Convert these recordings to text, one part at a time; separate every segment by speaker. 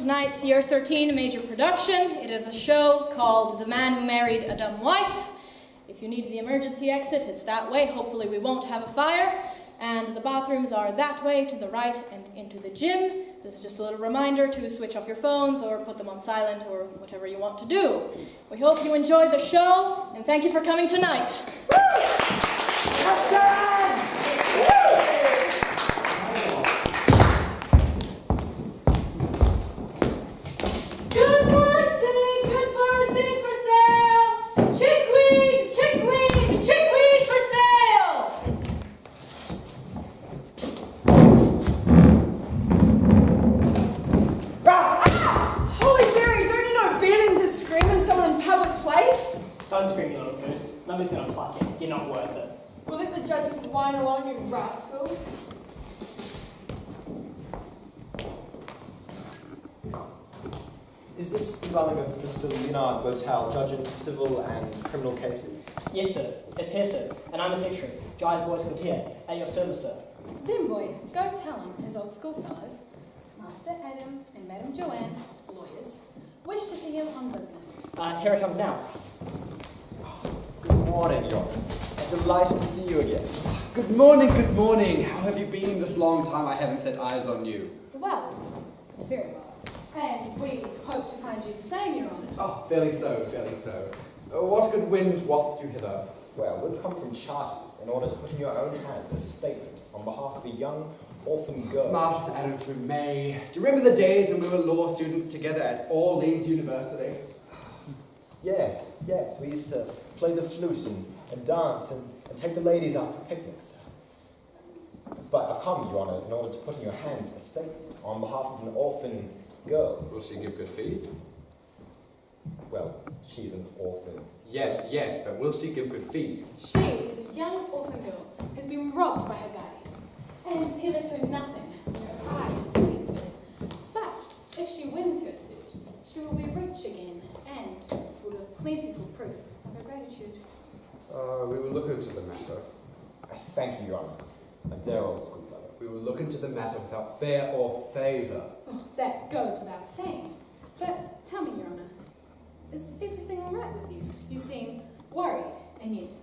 Speaker 1: tonight's Year 13 major production. It is a show called The Man Who Married a Dumb Wife. If you need the emergency exit, it's that way. Hopefully we won't have a fire. And the bathrooms are that way, to the right, and into the gym. This is just a little reminder to switch off your phones or put them on silent or whatever you want to do. We hope you enjoyed the show, and thank you for coming tonight. Good birdseed for sale! Chickweed for sale!
Speaker 2: Holy Mary, don't you know banning to scream in someone in public place?
Speaker 3: Don't scream, you little goose. Nobody's gonna pluck you. You're not worth it.
Speaker 2: Will let the judges whine along, you rascal?
Speaker 4: Is this the dwelling of Mr. Leonard Botel, judge in civil and criminal cases?
Speaker 3: Yes, sir. It's here, sir. And I'm the secretary. Guy's boys good here. At your service, sir.
Speaker 1: Then, boy, go tell him, his old schoolfellows, Master Adam and Madam Joanne, lawyers, wish to see him on business.
Speaker 3: Here it comes now.
Speaker 4: Good morning, Your Honor. I'm delighted to see you again.
Speaker 5: Good morning. How have you been this long time I haven't set eyes on you?
Speaker 1: Well, very well. And we hope to find you the same, Your Honour.
Speaker 5: Oh, fairly so. What good wind waft you hither?
Speaker 4: Well, we've come from Charters in order to put in your own hands a statement on behalf of a young orphan girl.
Speaker 5: Master Adam from May. Do you remember the days when we were law students together at Orleans University?
Speaker 4: Yes. We used to play the flute and dance and take the ladies out for picnics. But I've come, Your Honour, in order to put in your hands a statement on behalf of an orphan girl.
Speaker 5: Will she give good fees?
Speaker 4: Well, she's an orphan.
Speaker 5: Yes, but will she give good fees?
Speaker 1: She is a young orphan girl who has been robbed by her daddy, and he left her nothing but her eyes to weep with. But if she wins her suit, she will be rich again and will have plentiful proof of her gratitude.
Speaker 5: We will look into the matter.
Speaker 4: I thank you, Your Honour. A dear old schoolfellow.
Speaker 5: We will look into the matter without fear or favour.
Speaker 1: Oh, that goes without saying. But tell me, Your Honour, is everything all right with you? You seem worried, and yet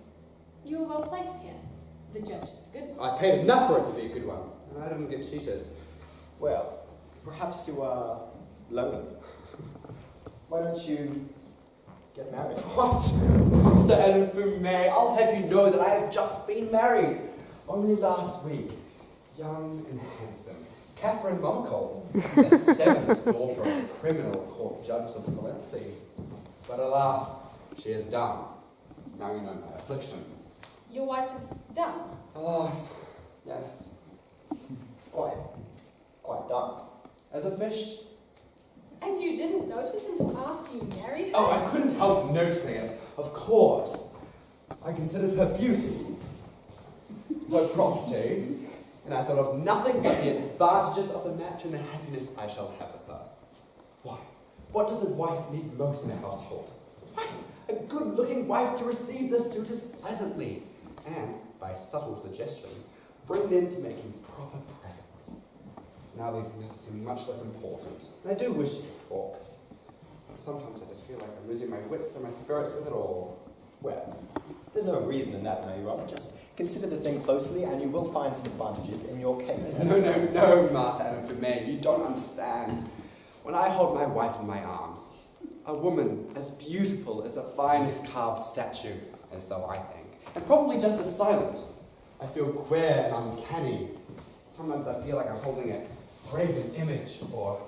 Speaker 1: you are well placed here. The judge is good.
Speaker 5: I paid enough for it to be a good one, and I didn't get cheated.
Speaker 4: Well, perhaps you are lonely. Why don't you get married?
Speaker 5: What? Master Adam from May, I'll have you know that I have just been married. Only last week. Young and handsome. Catherine Moncol, the 7th daughter of a criminal court judge of Silency. But alas, she is dumb. Now you know my affliction.
Speaker 1: Your wife is dumb.
Speaker 5: Alas, yes.
Speaker 4: Quite dumb.
Speaker 5: As a fish.
Speaker 1: And you didn't notice until after you married her?
Speaker 5: Oh, I couldn't help noticing it. Of course. I considered her beauty, her property, and I thought of nothing but the advantages of the match and the happiness I shall have with her. Why? What does the wife need most in a household? Why? A good-looking wife to receive the suitors pleasantly, and, by subtle suggestion, bring them to making proper presents. Now these matters seem much less important, and I do wish to talk. Sometimes I just feel like I'm losing my wits and my spirits with it all.
Speaker 4: Well, there's no reason in that, no, Your Honour. Just consider the thing closely and you will find some advantages in your case.
Speaker 5: No, Master Adam for me, you don't understand. When I hold my wife in my arms, a woman as beautiful as the finest carved statue, as though I think, and probably just as silent, I feel queer and uncanny. Sometimes I feel like I'm holding a graven image, or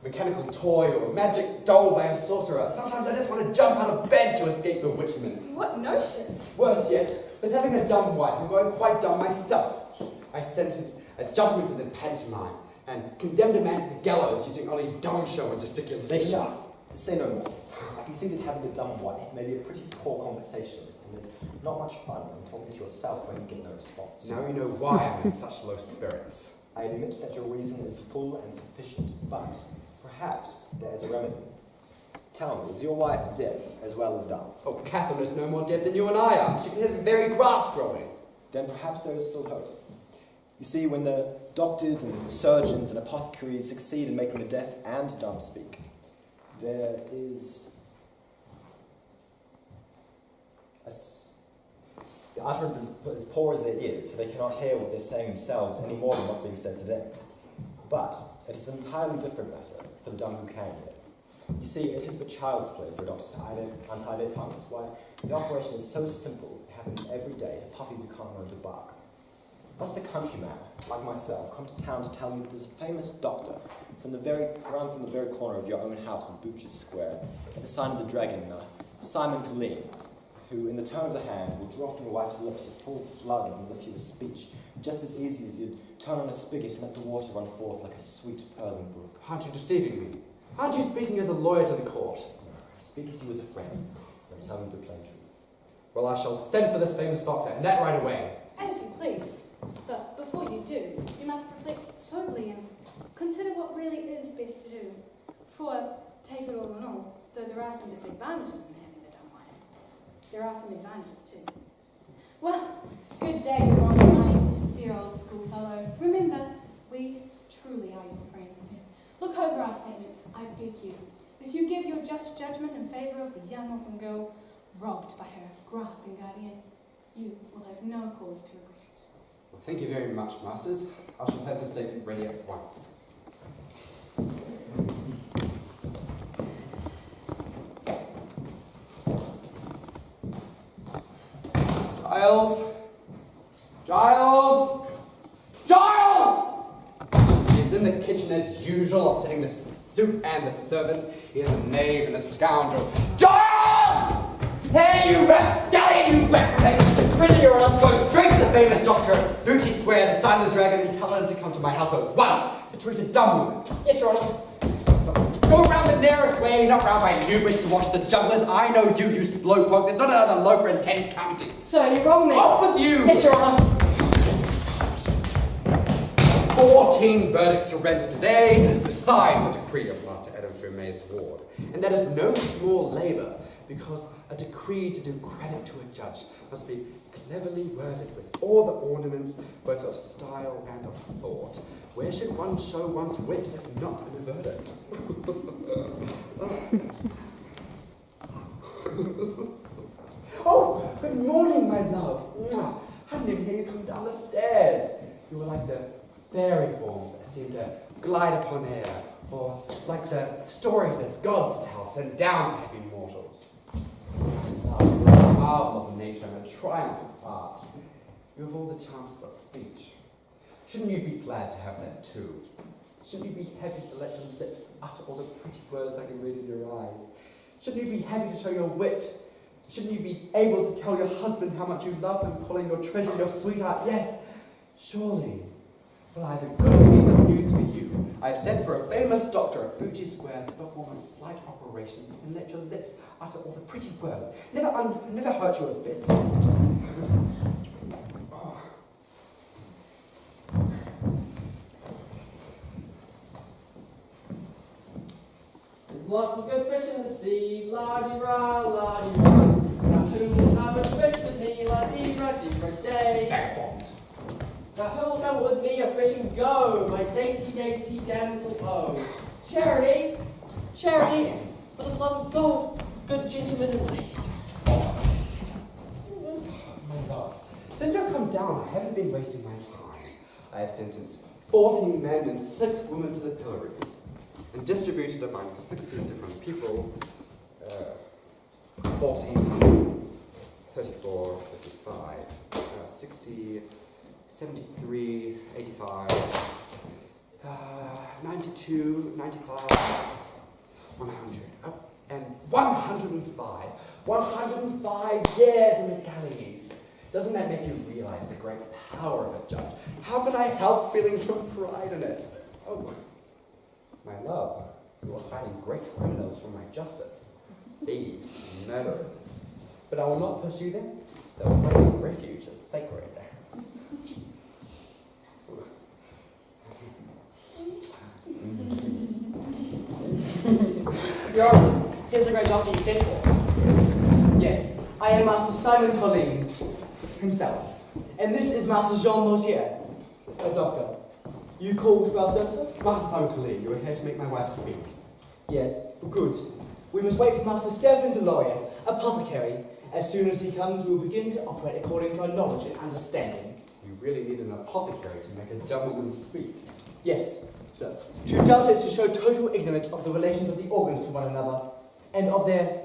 Speaker 5: mechanical toy, or a magic doll by a sorcerer. Sometimes I just want to jump out of bed to escape bewitchment.
Speaker 1: What notions?
Speaker 5: Worse yet, with having a dumb wife, I'm going quite dumb myself. I sentenced a judgment to the pantomime, and condemned a man to the gallows using only dumb show and gesticulations.
Speaker 4: Just say no more. I can see that having a dumb wife may be a pretty poor conversationalist, and it's not much fun when talking to yourself when you get no response.
Speaker 5: Now you know why I'm in such low spirits.
Speaker 4: I admit that your reason is full and sufficient, but perhaps there's a remedy. Tell me, is your wife deaf as well as dumb?
Speaker 5: Oh, Catherine is no more dead than you and I are. She can hear the very grass growing.
Speaker 4: Then perhaps there is still hope. You see, when the doctors and surgeons and apothecaries succeed in making the deaf and dumb speak, there is the utterance is as poor as their ears, so they cannot hear what they're saying themselves any more than what's being said to them. But it is an entirely different matter for the dumb who can hear. You see, it is but child's play for a doctor to untie their tongues. Why, the operation is so simple, it happens every day to puppies who can't learn to bark. Must a countryman, like myself, come to town to tell you that there's a famous doctor from the very corner of your own house in Butcher's Square, at the sign of the Dragon, Simon Colleen, who, in the turn of the hand, will draw from your wife's lips a full flood and lift you to speech, just as easy as you'd turn on a spigot and let the water run forth like a sweet purling brook.
Speaker 5: Aren't you deceiving me? Aren't you speaking as a lawyer to the court?
Speaker 4: No, I speak as you as a friend, and tell you the plain truth.
Speaker 5: Well, I shall send for this famous doctor, and that right away.
Speaker 6: As you please. But before you do, you must reflect soberly and consider what really is best to do. For, take it all in all, though there are some disadvantages in having a dumb wife, there are some advantages too. Well, good day, Ron, my dear old schoolfellow. Remember, we truly are your friends. Look over our statement, I beg you. If you give your just judgment in favour of the young orphan girl robbed by her grasping guardian, you will have no cause to regret it.
Speaker 5: Well, thank you very much, masters. I shall have the statement ready at once. Giles! Giles! Giles! He's in the kitchen as usual, upsetting the soup and the servant. He is a knave and a scoundrel. Giles! Hey, you rapscallion, you rat-faced! Prison, Your Honour! Go straight to the famous doctor at Fruity Square, the sign of the dragon, and tell her to come to my house at once to treat a dumb woman.
Speaker 3: Yes, Your Honour.
Speaker 5: Go round the nearest way, not round by Newbridge to watch the jugglers. I know you, you slowpoke. There's not another loafer in 10 counties.
Speaker 3: Sir, you wrong me.
Speaker 5: Off with you!
Speaker 3: Yes, Your Honour.
Speaker 5: 14 verdicts to render today, besides the decree of Master Adam Fumay's ward. And that is no small labour, because a decree to do credit to a judge must be cleverly worded with all the ornaments, both of style and of thought. Where should one show one's wit if not in a verdict? Oh, good morning, my love. I didn't even hear you come down the stairs. You were like the fairy forms that seem to glide upon air, or like the stories that gods tell sent down to happy mortals. Love, a marvel of nature and a triumph of art. You have all the charms of speech. Shouldn't you be glad to have that too? Shouldn't you be happy to let your lips utter all the pretty words I can read in your eyes? Shouldn't you be happy to show your wit? Shouldn't you be able to tell your husband how much you love him, calling your treasure your sweetheart? Yes, surely. Well, I have a good piece of news for you. I have sent for a famous doctor at Butcher Square to perform a slight operation and let your lips utter all the pretty words. Never hurt you a bit.
Speaker 7: There's lots of good fish in the sea, la-dee-ra, la-dee-ra. Now who will have a fish with me, la-dee-ra-dee-ra day?
Speaker 5: Vagabond.
Speaker 7: Now who will come with me a fishing go, my dainty, dainty damsel oh? Charity, charity, for the love of God, good gentlemen and ladies.
Speaker 5: My love, since I've come down, I haven't been wasting my time. I have sentenced 14 men and 6 women to the pillories, and distributed among 16 different people, 14, 34, 55, 60, 73, 85, 92, 95, 100, and 105. 105 years in the galleys. Doesn't that make you realize the great power of a judge? How can I help feeling some pride in it? Oh, my love, you are hiding great criminals from my justice. Thieves, murderers. But I will not pursue them. The place of refuge is sacred.
Speaker 3: Your Honour, here's the great doctor you sent for. Yes, I am Master Simon Colleen himself. And this is Master Jean Laugier.
Speaker 8: Doctor, you called for our services?
Speaker 5: Master Simon Colleen, you are here to make my wife speak.
Speaker 8: Yes, good. We must wait for Master Servant the lawyer, apothecary. As soon as he comes, we will begin to operate according to our knowledge and understanding.
Speaker 5: You really need an apothecary to make a dumb woman speak.
Speaker 8: Yes, sir. To doubt is to show total ignorance of the relations of the organs to one another, and of their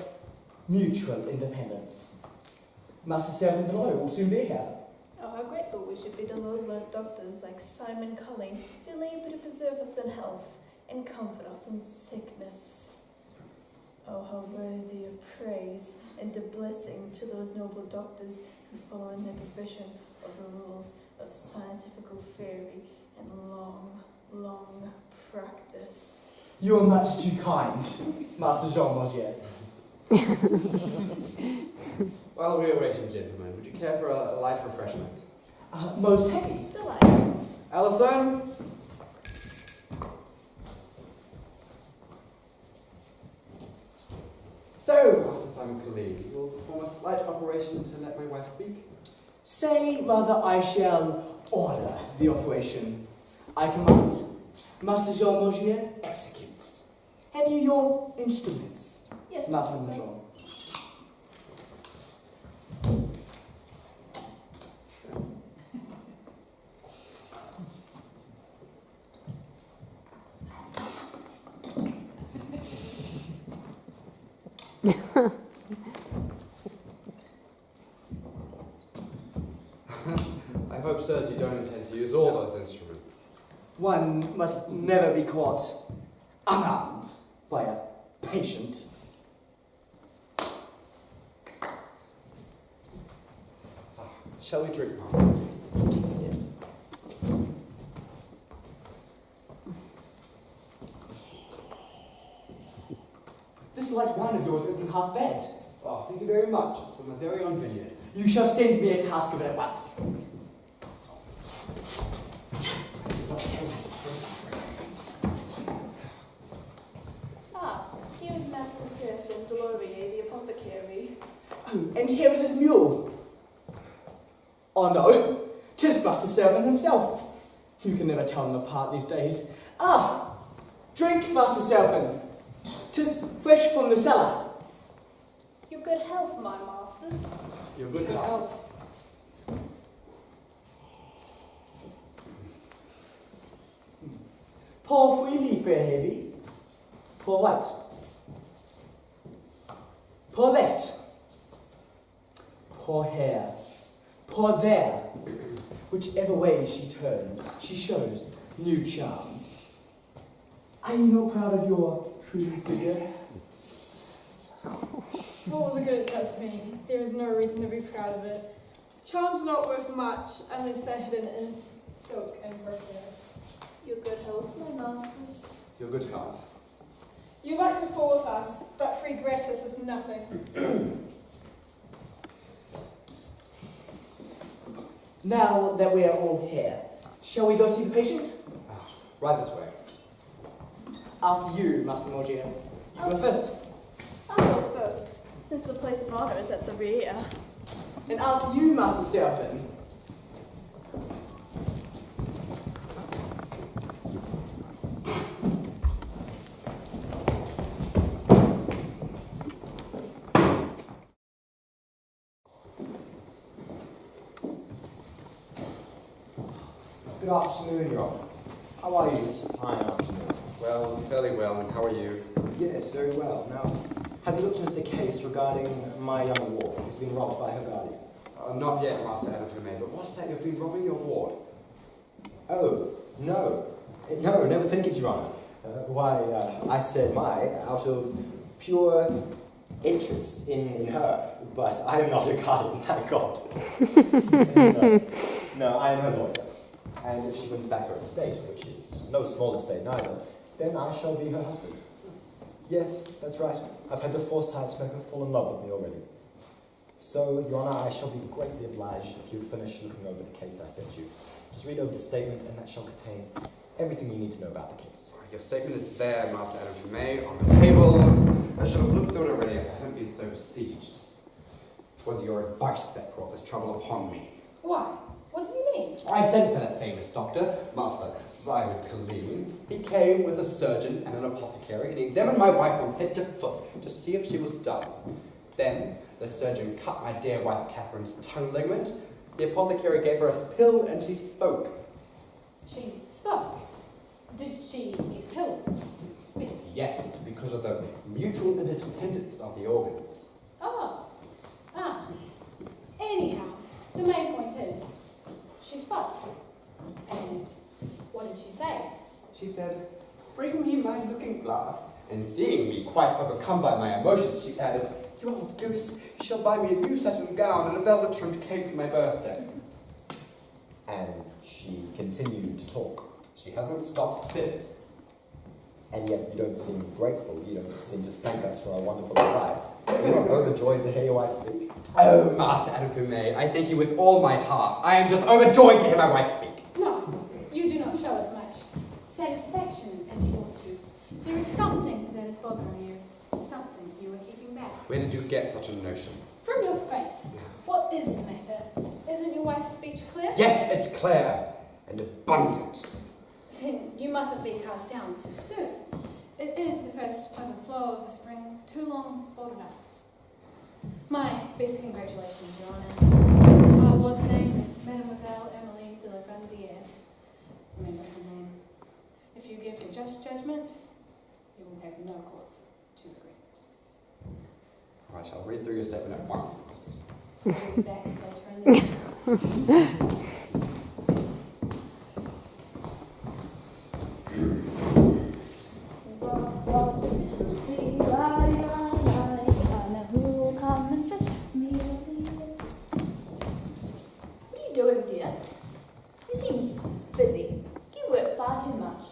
Speaker 8: mutual independence. Master Servant the lawyer will soon be here.
Speaker 9: Oh, how grateful we should be to those learned doctors like Simon Culling, who labour to preserve us in health and comfort us in sickness. Oh, how worthy of praise and of blessing to those noble doctors who follow in their profession of the rules of scientifical theory and long, long practice.
Speaker 8: You are much too kind, Master Jean Mosier.
Speaker 5: While we are waiting, gentlemen, would you care for a light refreshment?
Speaker 8: Most happy.
Speaker 9: Delighted.
Speaker 5: Alison?
Speaker 8: So,
Speaker 5: Master Simon Colleen, you will perform a slight operation to let my wife speak?
Speaker 8: say rather I shall order the operation. I command. Master Jean Mosier executes. Have you your instruments,
Speaker 9: Yes,
Speaker 8: Master
Speaker 9: Master.
Speaker 8: Jean?
Speaker 5: I hope, sirs, you don't intend to use all those instruments.
Speaker 8: One must never be caught unarmed by a patient.
Speaker 5: Shall we drink, masters?
Speaker 8: Yes. This light wine of yours isn't half bad.
Speaker 5: Oh, thank you very much. It's from my very own vineyard.
Speaker 8: You shall send me a cask of it at once.
Speaker 9: Ah, here's Master Seraphin Delorier, the apothecary.
Speaker 8: Oh, and here is his mule. Oh no, 'tis Master Servant himself. You can never tell them apart these days. Ah, drink, Master Servant. 'Tis fresh from the cellar.
Speaker 9: Your good health, my masters.
Speaker 5: Your good health.
Speaker 8: Pour freely, fair Heavy. Pour right. Pour left. Pour here. Pour there. Whichever way she turns, she shows new charms. Are you not proud of your true figure?
Speaker 2: For all the good it does me, there is no reason to be proud of it. Charm's not worth much unless they're hidden in silk and perfume.
Speaker 9: Your good health, my masters.
Speaker 5: Your good health.
Speaker 2: You like to fool with us, but free gratis is nothing.
Speaker 8: Now that we are all here, shall we go see the patient?
Speaker 5: Right this way.
Speaker 8: After you, Master Morgier. You go first.
Speaker 9: I'll go first, since the place of honor is at the rear.
Speaker 8: And after you, Master Seraphin.
Speaker 4: Good afternoon, Your Honor. How are you this fine afternoon?
Speaker 5: Well, fairly well, and how are you?
Speaker 4: Yes, very well. Now, have you looked into the case regarding my young ward who's been robbed by her guardian?
Speaker 5: Not yet, Master Adam May, but what's that? You've been robbing your ward.
Speaker 4: Oh, no. No, never think it, Your Honor. I said my out of pure interest in her, but I am not her guardian, thank God. No, I am her lawyer. And if she wins back her estate, which is no small estate neither, then I shall be her husband. Yes, that's right. I've had the foresight to make her fall in love with me already. So, Your Honor, I shall be greatly obliged if you finish looking over the case I sent you. Just read over the statement, and that shall contain everything you need to know about the case.
Speaker 5: Your statement is there, Master Adam May, on the table. I should have looked through it already if I hadn't been so besieged. It was your advice that brought this trouble upon me.
Speaker 2: Why? What do you
Speaker 6: mean?
Speaker 5: I sent for that famous doctor, Master Simon Colleen. He came with a surgeon and an apothecary, and he examined my wife from head to foot to see if she was done. Then the surgeon cut my dear wife Catherine's tongue ligament. The apothecary gave her a pill, and she spoke.
Speaker 6: She spoke. Did she eat a pill? Speak.
Speaker 5: Yes, because of the mutual interdependence of the organs.
Speaker 6: Oh. Ah. Anyhow, the main point is, she spoke. And what did she say?
Speaker 5: She said, "Bring me my looking glass." And seeing me quite overcome by my emotions, she added, "You old goose, you shall buy me a new satin gown and a velvet-trimmed cake for my birthday."
Speaker 4: And she continued to talk.
Speaker 5: She hasn't stopped since.
Speaker 4: And yet you don't seem grateful. You don't seem to thank us for our wonderful advice. You are overjoyed to hear your wife speak.
Speaker 5: Oh, Master Adam Fumet, I thank you with all my heart. I am just overjoyed to hear my wife speak.
Speaker 6: No, you do not show as much satisfaction as you ought to. There is something that is bothering you. Something you are keeping back.
Speaker 5: Where did you get such a notion?
Speaker 6: From your face. What is the matter? Isn't your wife's speech clear?
Speaker 5: Yes, it's clear and abundant.
Speaker 6: Then you mustn't be cast down too soon. It is the first overflow of a spring too long bottled up. My best congratulations, Your Honour. Our ward's name is Mademoiselle Emily de la Grandière. Remember her name. If you give your just judgment, you will have no cause to regret it.
Speaker 5: I shall read through your statement at once, Masters.
Speaker 6: We'll be back later in the day.
Speaker 10: What are you doing, dear? You seem busy. You work far too much.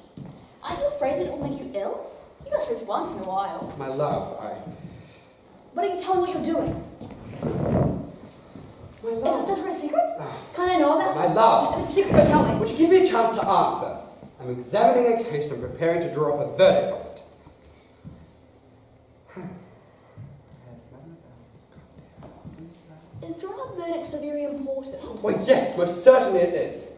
Speaker 10: Aren't you afraid that it will make you ill? You must rest once in a while.
Speaker 5: My love,
Speaker 10: Why don't you tell me what you're doing?
Speaker 5: My
Speaker 10: Is
Speaker 5: love.
Speaker 10: it such a secret? Can't I know about
Speaker 5: My
Speaker 10: it?
Speaker 5: love.
Speaker 10: If it's a secret, don't tell me.
Speaker 5: Would you give me a chance to answer? I'm examining a case and preparing to draw up a verdict on it.
Speaker 10: Is drawing up verdicts so very important?
Speaker 5: Well, yes, most certainly it is.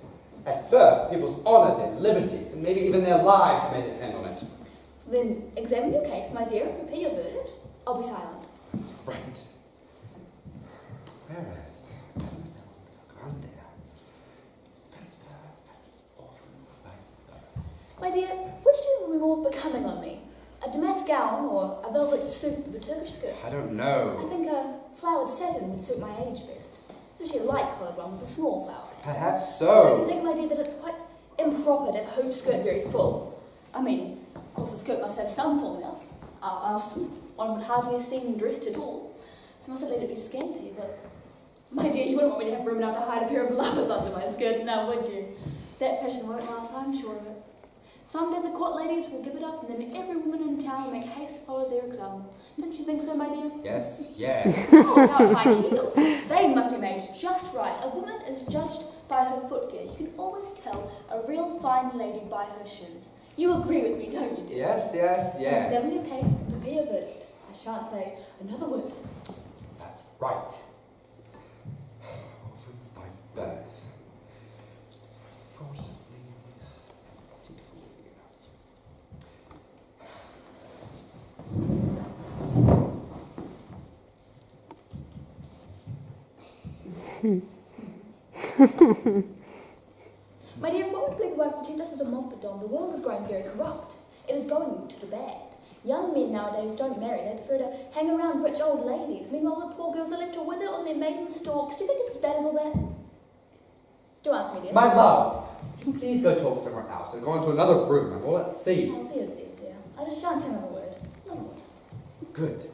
Speaker 5: At first, people's honour, their liberty, and maybe even their lives may depend on it.
Speaker 10: Then examine your case, my dear, and prepare your verdict. I'll be silent.
Speaker 5: That's right. Whereas,
Speaker 10: My dear, which do you more becoming on me? A damask gown or a velvet suit with a Turkish skirt?
Speaker 5: I don't
Speaker 10: I
Speaker 5: know.
Speaker 10: think a flowered satin would suit my age best, especially a light-coloured one with a small flower.
Speaker 5: Perhaps
Speaker 10: Don't you
Speaker 5: so.
Speaker 10: think, my dear, that it's quite improper to have a hoop skirt very full? I mean, of course the skirt must have some fullness, else one would hardly be seen dressed at all. So mustn't let it be scanty, but... My dear, you wouldn't want me to have room enough to hide a pair of lovers under my skirts now, would you? That fashion won't last, I'm sure of it. Someday the court ladies will give it up, and then every woman in town will make haste to follow their example. Don't you think so, my dear?
Speaker 5: Yes, yes.
Speaker 10: Oh, about high heels. They must be made just right. A woman is judged by her footgear. You can always tell a real fine lady by her shoes. You agree with me, don't you, dear?
Speaker 5: Yes, yes, yes.
Speaker 10: Examine your case, prepare your verdict. I shan't say another word.
Speaker 5: That's right. From my birth. Fortunately, deceitfully.
Speaker 10: My dear, if one would believe the wife of Justice de Montbardon, the world is growing very corrupt. It is going to the bad. Young men nowadays don't marry, they prefer to hang around rich old ladies. Meanwhile, the poor girls are left to wither on their maiden stalks. Do you think it's as bad as all that? Do answer me, dear.
Speaker 5: My love, please go talk somewhere else and go into another room and we'll let's see.
Speaker 10: Oh, dear. I just shan't say another word. Another word.
Speaker 5: Good.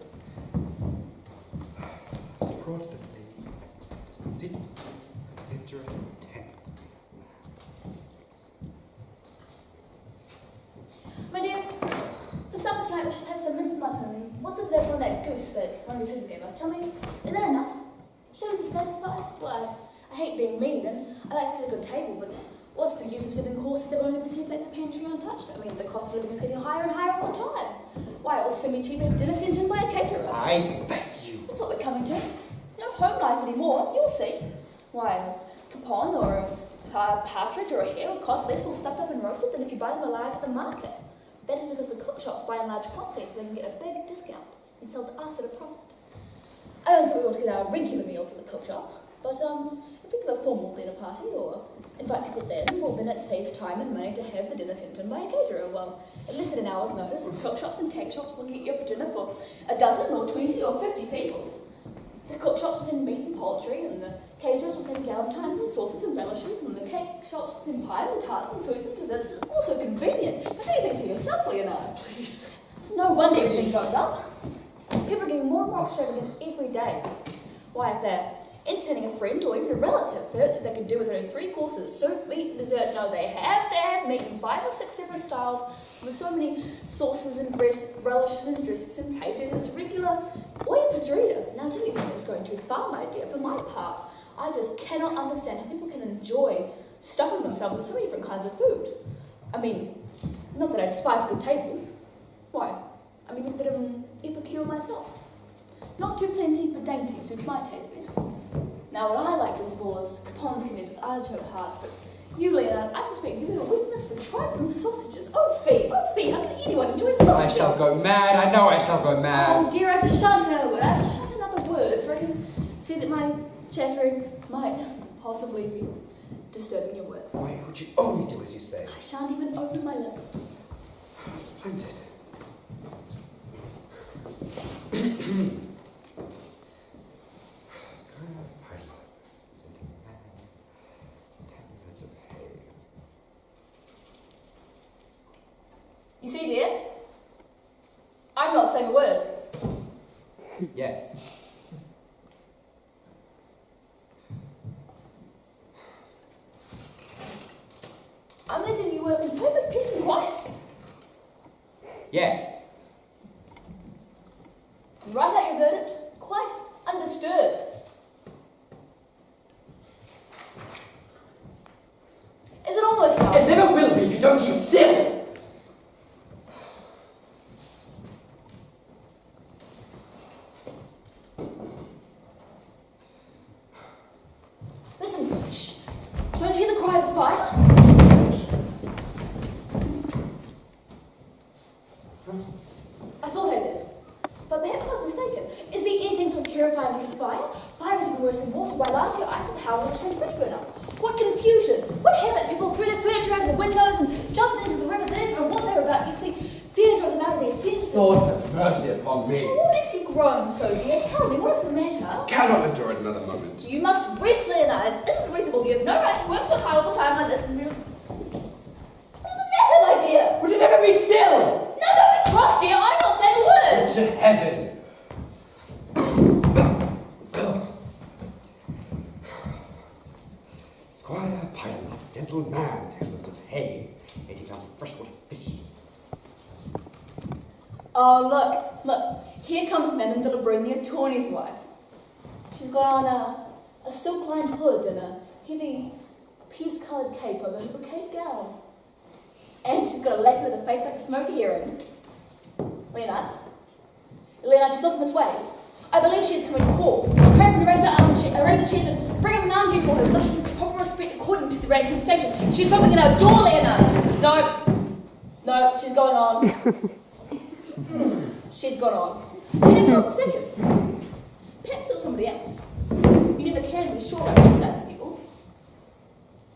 Speaker 5: Approach the lady. Does sit with interest and intent.
Speaker 10: My dear, for supper tonight we should have some minced mutton. What's it that one, that goose that one of your sisters gave us? Tell me, is that enough? Should I be satisfied? Well, I hate being mean and I like to set a good table, but what's the use of serving courses that will only be seen in the pantry untouched? I mean, the cost of living is getting higher and higher all the time. Why, it will soon be cheaper if dinner sent in by a caterer.
Speaker 5: I beg you.
Speaker 10: That's what we're coming to. No home life anymore, you'll see. Why, capon or a partridge or a hare will cost less all stuffed up and roasted than if you buy them alive at the market. That is because the cook shops buy in large quantities so they can get a big discount and sell to us at a profit. I don't think we ought to get our regular meals at the cook shop, but if we give a formal dinner party or invite people then it saves time and money to have the dinner sent in by a caterer. Well, at less than an hour's notice, the cook shops and cake shops will get you up a dinner for a dozen or 20 or 50 people. The cook shops will send meat and poultry, and the caterers will send galantines and sauces and relishes, and the cake shops will send pies and tarts and sweets and desserts. It's also convenient. But do you think so yourself, Leonard? Please. It's no wonder everything goes up. People are getting more and more extravagant every day. Why, if they're entertaining a friend or even a relative, they don't think they can do with only 3 courses, soup, meat, and dessert. No, they have to have meat in 5 or 6 different styles, with so many sauces and relishes and dressings and pastries. It's regular oya podrida. Now, do you think it's going too far, my dear? For my part, I just cannot understand how people can enjoy stuffing themselves with so many different kinds of food. I mean, not that I despise a good table. Why? I'm a bit of an epicure myself. Not too plenty, but dainty suits my taste best. Now, what I like best of all is capons commenced with artichoke hearts, but you, Leonard, I suspect you have a weakness for tripe and sausages. Oh, fie, how can anyone enjoy sausages?
Speaker 5: I shall go mad, I know I shall go mad.
Speaker 10: Oh, dear, I just shan't say another word. I just shan't another word, for I can see that my chattering might possibly be disturbing your work.
Speaker 5: Why would you only do as you say?
Speaker 10: I shan't even open my lips.
Speaker 5: Splendid.
Speaker 10: You see, dear, I'm not saying a word.
Speaker 5: Yes.
Speaker 10: I'm letting you work in perfect peace and quiet.
Speaker 5: Yes.
Speaker 10: Write out your verdict, quite undisturbed. Is it almost done?
Speaker 7: It never will be if you don't keep still!
Speaker 10: Listen, shh. Don't you hear the cry of fire? I thought I did. But perhaps I was mistaken. Is there anything so terrifying as a fire? Fire is even worse than water. Why, last year I saw the Howard Change Bridge burn up. What confusion! What happened? People threw their furniture out of the windows and jumped into the river. They didn't know what they were about. You see, fear drove them out of their senses.
Speaker 5: Lord have mercy upon me.
Speaker 10: What makes you groan so, dear? Tell me, what is the matter?
Speaker 5: Cannot endure it another moment.
Speaker 10: You must rest, Leonard. It isn't reasonable. You have no right to work so hard all the time like this. What is the matter, my dear?
Speaker 7: Would you never be still?
Speaker 10: No, don't be cross, dear. I'm not saying a word.
Speaker 5: To heaven.
Speaker 7: Squire Pilot, gentle man, tailors of hay, 80 pounds of freshwater fish.
Speaker 10: Oh, look. Here comes Madame de la Brune, the attorney's wife. She's got on a silk-lined hood and a heavy puce-coloured cape over her brocade gown. And she's got a lacquer with a face like a smoked herring. Leonard, she's looking this way. I believe she's coming to call. Hurry up and arrange the chairs and bring up an armchair for her. Much proper respect according to the ranks and station. She's knocking at our door, Leonard. No, she's going on. She's gone on. Perhaps I was mistaken. Perhaps it was somebody else. You never can be sure about recognizing people.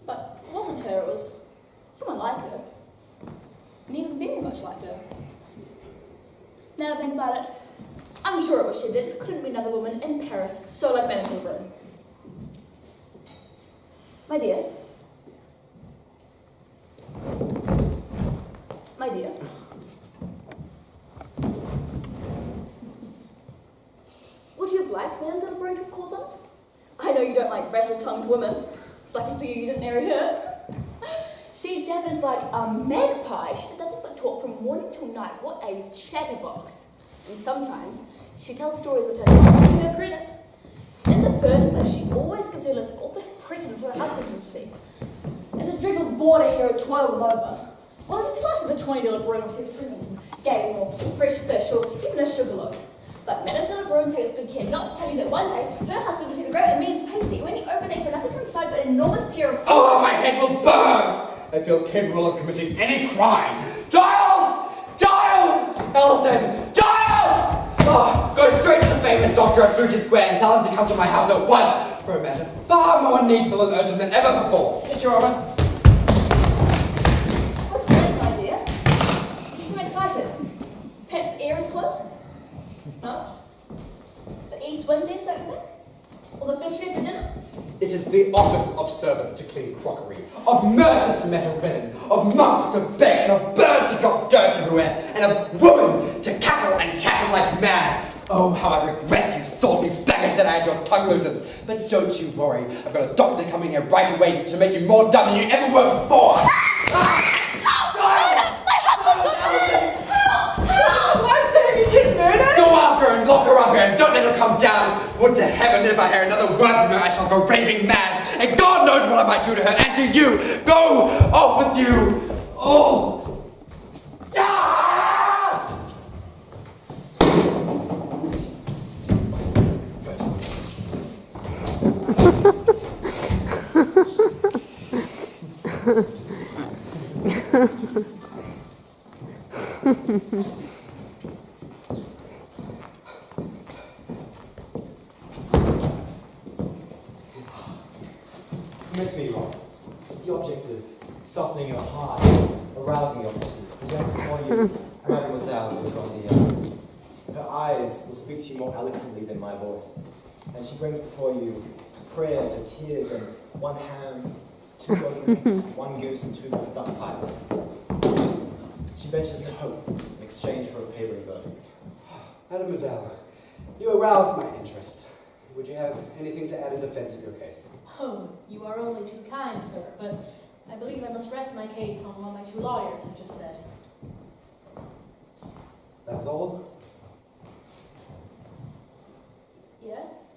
Speaker 10: But it wasn't her, it was someone like her. And even very much like her. Now that I think about it, I'm sure it was she. There just couldn't be another woman in Paris so like Madame de la Brune. My dear. My dear. Would you have liked Madame de la Brune to have called us? I know you don't like rattle-tongued women. It's lucky for you didn't marry her. She jabbers like a magpie. She did nothing but talk from morning till night. What a chatterbox. And sometimes she tells stories which are not to her credit. In the first place, she always gives her a list of all the presents her husband has received. It's a dreadful bore to hear her toil them over. Well, it's twice of the $20 Brune received presents from game or fresh fish or even a sugar loaf. But Madame de la Brune takes good care not to tell you that one day her husband received a great immense pasty. When he opened it for nothing but beside an enormous pair of...
Speaker 5: Oh, my head will burst! I feel capable of committing any crime. Giles! Giles! Ellison! Giles! Oh, go straight to the famous doctor at Booty Square and tell him to come to my house at once for a matter far more needful and urgent than ever before.
Speaker 3: Yes, Your Honour.
Speaker 10: What's this, my dear? You seem excited. Perhaps the air is close? No? The east wind in back there? Or the fish for dinner?
Speaker 5: It is the office of servants to clean crockery, of nurses to metal linen, of monks to beg, and of birds to drop dirt everywhere, and of women to cackle and chatter like mad. Oh, how I regret, you saucy baggage, that I had your tongue loosened. But don't you worry, I've got a doctor coming here right away to make you more dumb than you ever were before.
Speaker 9: I'm saying you didn't murder!
Speaker 5: Go after her and lock her up here and don't let her come down. Would to heaven if I hear another word from her, I shall go raving mad. And God knows what I might do to her and to you. Go off with you. Oh. Ah!
Speaker 4: Permit me, Ron. With the object of softening your heart, arousing your pulses, present before you Mademoiselle de Gondia. Her eyes will speak to you more eloquently than my voice, and she brings before you prayers or tears and one ham, 2 goslings, 1 goose, and 2 duck pies. She ventures to hope in exchange for a favouring verdict.
Speaker 5: Mademoiselle, you arouse my interest. Would you have anything to add in defense of your case?
Speaker 1: Oh, you are only too kind, sir, but I believe I must rest my case on what my 2 lawyers have just said.
Speaker 5: That is all?
Speaker 1: Yes?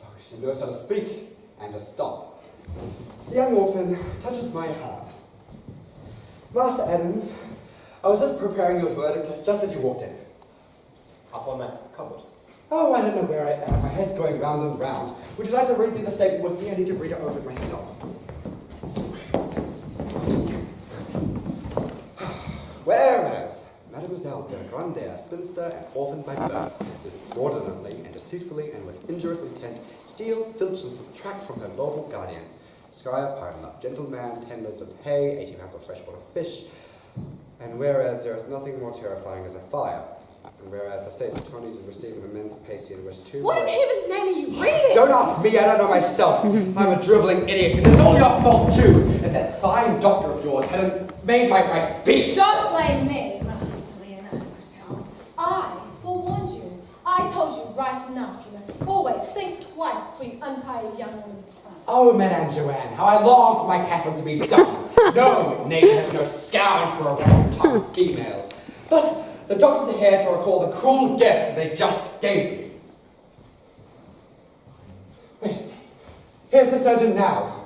Speaker 5: Oh, she knows how to speak and to stop. The young orphan touches my heart. Master Adam, I was just preparing your verdict just as you walked in.
Speaker 4: Up on that cupboard.
Speaker 5: Oh, I don't know where I am. My head's going round and round. Would you like to read me the statement with me? I need to read it over myself. Whereas Mademoiselle de Grandeur, spinster and orphaned by birth, did fraudulently and deceitfully and with injurious intent steal, filch, and subtract from her lawful guardian, Squire Pardon, gentleman, 10 loads of hay, 80 pounds of freshwater fish, and whereas there is nothing more terrifying as a fire, and whereas the state's attorney did receive an immense pasty in which 2...
Speaker 6: What in heaven's name are you reading?
Speaker 5: Don't ask me, I don't know myself. I'm a drivelling idiot, and it's all your fault too. If that fine doctor of yours hadn't made my wife speak.
Speaker 6: Don't blame me, Master Leonardo. I forewarned you. I told you right enough. You must always think twice before you untie a young woman's tongue.
Speaker 5: Oh, Madame Joanne, how I long for my Catherine to be dumb. No, nature has no scourge for a round-tongued female. But the doctors are here to recall the cruel gift they just gave me. Wait, here's the surgeon now.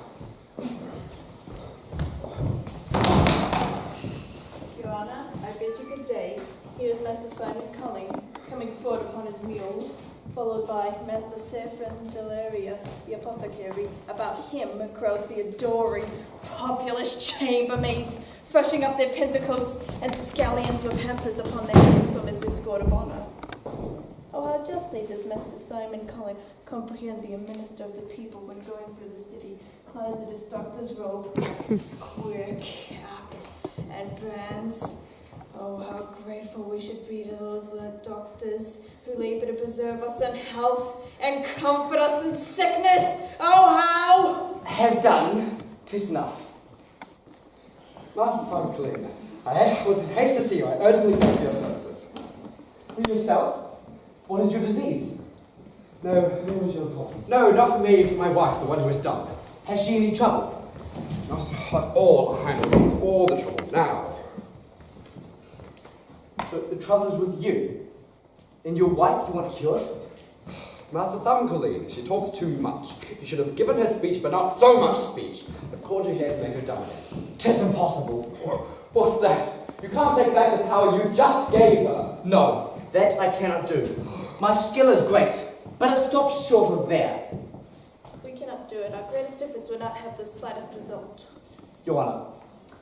Speaker 9: Your Honour, I bid you good day. Here is Master Simon Culling, coming forward upon his mule, followed by Master Saffron Delaria, the apothecary. About him crowds the adoring, populous chambermaids, brushing up their petticoats and scallions with hampers upon their heads from his escort of honour. Oh, how justly does Master Simon Cullen comprehend the minister of the people when going through the city, clad in his doctor's robe, square cap, and bands. Oh, how grateful we should be to those doctors who labour to preserve us in health and comfort us in sickness. Oh, how!
Speaker 8: Have done. 'Tis enough.
Speaker 5: Master Simon Cullen, I was in haste to see you. I urgently need for your services.
Speaker 8: For yourself? What is your disease?
Speaker 5: No, no, not for me, for my wife, the one who is dumb.
Speaker 8: Has she any trouble?
Speaker 5: Not at all, Highness, all the trouble now.
Speaker 8: So the trouble is with you? And your wife you want cured?
Speaker 5: Master Simon Cullen, she talks too much. You should have given her speech, but not so much speech. I've called you here to make her dumb again.
Speaker 8: 'Tis impossible.
Speaker 5: What's that? You can't take back the power you just gave her.
Speaker 8: No, that I cannot do. My skill is great, but it stops short of there.
Speaker 9: We cannot not do it. Our greatest efforts would not have the slightest result.
Speaker 8: Your Honour,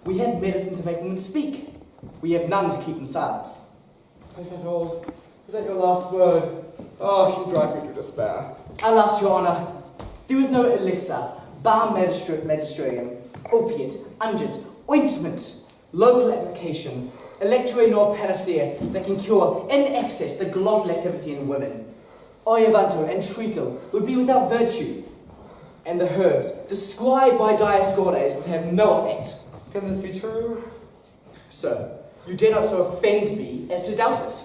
Speaker 8: we have medicine to make women speak. We have none to keep them silent.
Speaker 5: Is that all? Is that your last word? Oh, you drive me to despair.
Speaker 8: Alas, Your Honour, there was no elixir, balm magisterium, opiate, unguent, ointment, local application, electro nor panacea that can cure in excess the glottal activity in women. Oyavanto and treacle would be without virtue, and the herbs described by Dioscorides would have no effect.
Speaker 5: Can this be true?
Speaker 8: Sir, you dare not so offend me as to doubt it.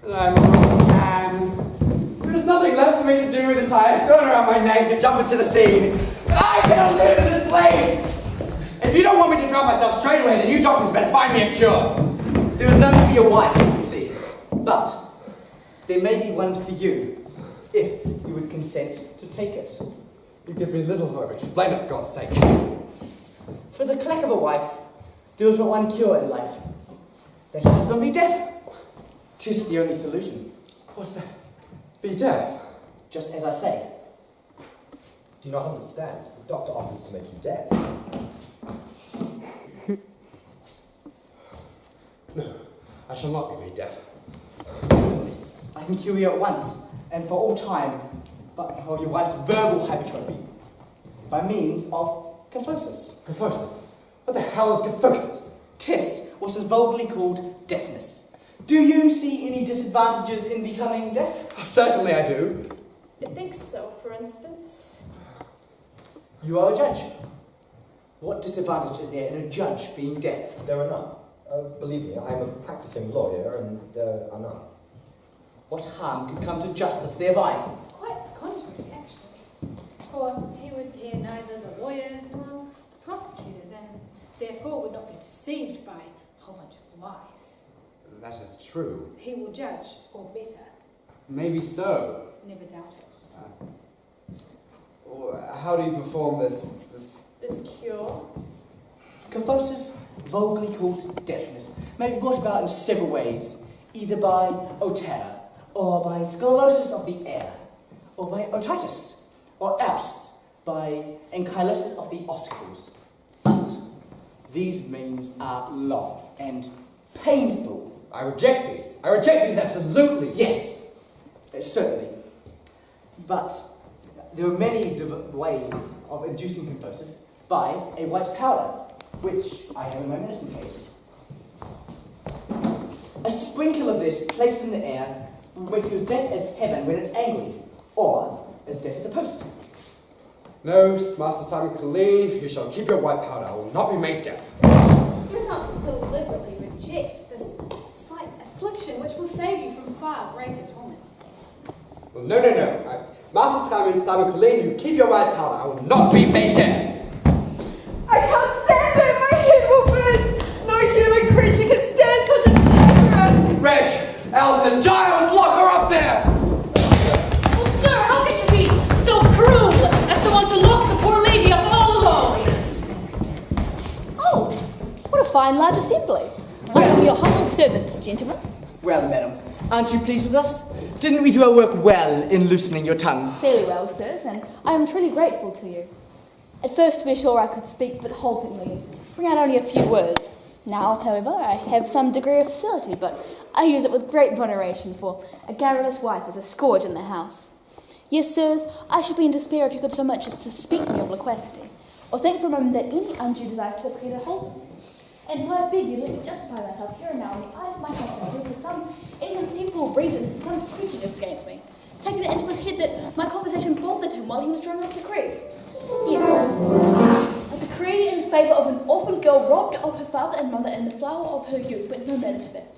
Speaker 5: I'm a wrong man. There's nothing left for me to do than tie a stone around my neck and jump into the sea. I cannot live in this place! If you don't want me to drown myself straight away, then you doctors better find me a cure.
Speaker 8: There is none for your wife, you see, but there may be one for you, if you would consent to take it.
Speaker 5: You give me little hope. Explain it, for God's sake.
Speaker 8: For the clack of a wife, there is but one cure in life. That your husband be deaf. 'Tis the only solution.
Speaker 5: What's that? Be deaf?
Speaker 8: Just as I say.
Speaker 4: Do you not understand? The doctor offers to make you deaf.
Speaker 5: No, I shall not be made deaf.
Speaker 8: Certainly, I can cure you at once, and for all time, but for your wife's verbal hypertrophy, by means of kyphosis.
Speaker 5: Kyphosis? What the hell is kyphosis?
Speaker 8: 'Tis what is vulgarly called deafness. Do you see any disadvantages in becoming deaf?
Speaker 5: Certainly I do.
Speaker 9: I think so, for instance.
Speaker 8: You are a judge. What disadvantage is there in a judge being deaf?
Speaker 4: There are none. Believe me, I am a practicing lawyer, and there are none.
Speaker 8: What harm could come to justice thereby?
Speaker 6: Quite the contrary, actually. For he would hear neither the lawyers nor the prosecutors, and therefore would not be deceived by a whole bunch of lies.
Speaker 5: That is true.
Speaker 6: He will judge all the better.
Speaker 5: Maybe so.
Speaker 6: Never doubt it.
Speaker 5: Or how do you perform this?
Speaker 9: This cure.
Speaker 8: Kyphosis, vulgarly called deafness, may be brought about in several ways, either by oterra, or by sclerosis of the air, or by otitis, or else by ankylosis of the ossicles. But these means are long and painful.
Speaker 5: I reject these. I reject these absolutely.
Speaker 8: Yes, certainly. But there are many ways of inducing kyphosis by a white powder, which I have in my medicine case. A sprinkle of this placed in the air will make you as deaf as heaven when it's angry, or as deaf as a post.
Speaker 5: No, Master Simon Colleen, you shall keep your white powder. I will not be made deaf.
Speaker 6: Do not deliberately reject this slight affliction which will save you from far greater torment.
Speaker 5: Well, no. Master Simon Colleen, you keep your white powder. I will not be made deaf.
Speaker 9: I can't stand it! My head will burst! No human creature can stand such a children!
Speaker 5: Reg, Alison, Giles, lock her up there!
Speaker 1: Well, sir, how can you be so cruel as to want to lock the poor lady up all alone?
Speaker 10: Oh, what a fine large assembly. I am your humble servant, gentlemen.
Speaker 8: Well, madam, aren't you pleased with us? Didn't we do our work well in loosening your tongue?
Speaker 10: Fairly well, sirs, and I am truly grateful to you. At first, to be sure, I could speak but haltingly, bring out only a few words. Now, however, I have some degree of facility, but I use it with great veneration, for a garrulous wife is a scourge in the house. Yes, sirs, I should be in despair if you could so much as to speak in your loquacity, or think for a moment that any undue desire to appear to hold me. And so I beg you, let me justify myself here and now in the eyes of my husband, who for some inconceivable reason has become prejudiced against me, taking it into his head that my conversation bothered him while he was drawing up a decree. Yes, a decree in favour of an orphan girl robbed of her father and mother in the flower of her youth, but no matter to that.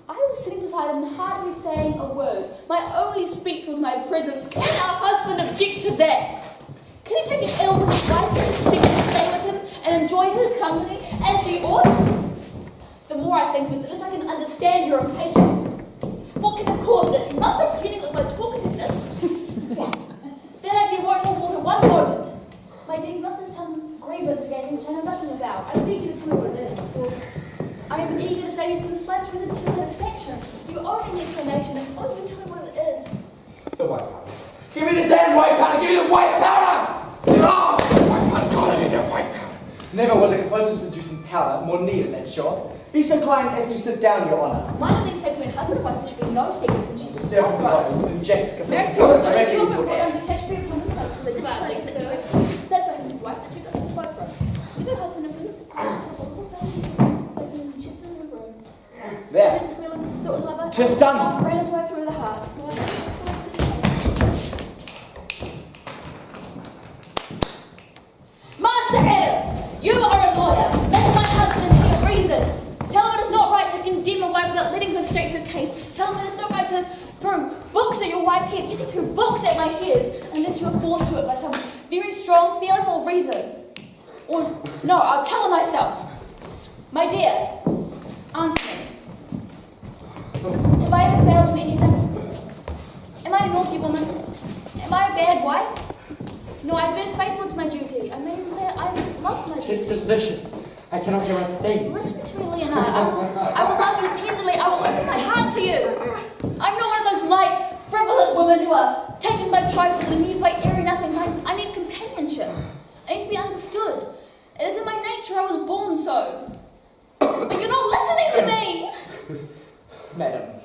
Speaker 10: I was sitting beside him, hardly saying a word. My only speech was my presence. Can our husband object to that? Can he take it ill with his wife and seek to stay with him and enjoy his company as she ought? The more I think of it, the less I can understand your impatience. What can have caused it? You must have pretending with my talkativeness. That idea won't hold water one moment. My dear, you must have some grievance against him which I know nothing about. I beg you to tell me what it is, for I am eager to save you from the slightest reason of dissatisfaction. You owe me an explanation, and oh, you tell me what it is.
Speaker 5: The white powder. Give me the damn white powder! Give me the white powder!
Speaker 8: Never was a composer-seducing powder more needed, that's sure. Be so kind as to sit down, Your Honour.
Speaker 10: Why don't they say between husband and wife there should be no secrets and she's
Speaker 8: The servant
Speaker 10: right?
Speaker 8: will inject
Speaker 10: Very
Speaker 8: capacity
Speaker 10: good.
Speaker 8: directly into your
Speaker 10: Well,
Speaker 8: air.
Speaker 10: I'm attached to upon himself because they didn't
Speaker 9: Gladly
Speaker 10: place
Speaker 9: so.
Speaker 10: it. That's why his wife, she does his wife right. You know, husband and visits, herself a little sound, she's in her room.
Speaker 8: There.
Speaker 10: Didn't squeal, thought it was lover.
Speaker 8: Tis done.
Speaker 10: Ran his way through the heart. Master Adam, you are a lawyer. Let my husband hear reason. Tell him it is not right to condemn a wife without letting her state her case. Tell him it is not right to throw books at your wife's head. Yes, he threw books at my head unless you are forced to it by some very strong feeling or reason. Or, no, I'll tell him myself. My dear, answer me. Have I ever failed in anything? Am I a naughty woman? Am I a bad wife? No, I've been faithful to my duty. I may even say I love my
Speaker 8: Tis
Speaker 10: duty.
Speaker 8: delicious. I cannot hear a thing.
Speaker 10: Listen to me, Leonard. I will love you tenderly. I will open my heart to you. I'm not one of those light, frivolous women who are taken by trifles and amused by airy nothings. I need companionship. I need to be understood. It is in my nature. I was born so. But you're not listening to me.
Speaker 8: Madam,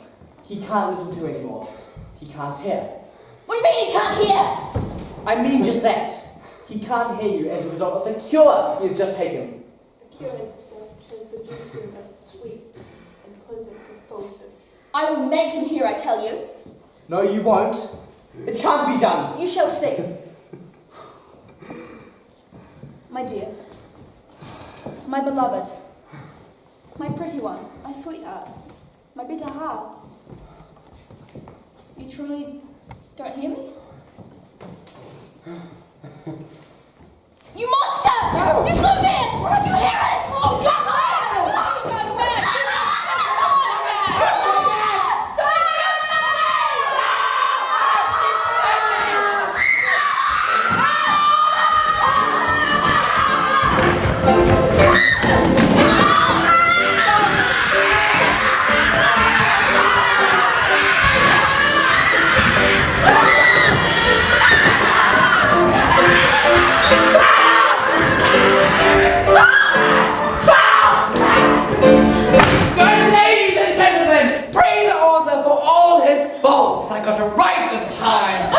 Speaker 8: he can't listen to anymore. He can't hear.
Speaker 10: What do you mean you can't hear?
Speaker 8: I mean just that. He can't hear you as a result of the cure he has just taken.
Speaker 9: The cure itself has produced him a sweet and pleasant catharsis.
Speaker 10: I will make him hear, I tell you.
Speaker 8: No, you won't. It can't be done.
Speaker 10: You shall see. My dear, my beloved, my pretty one, my sweetheart, my better half. You truly don't hear me? You monster! You flew man! You hear it? Oh, God!
Speaker 5: I got it right this time!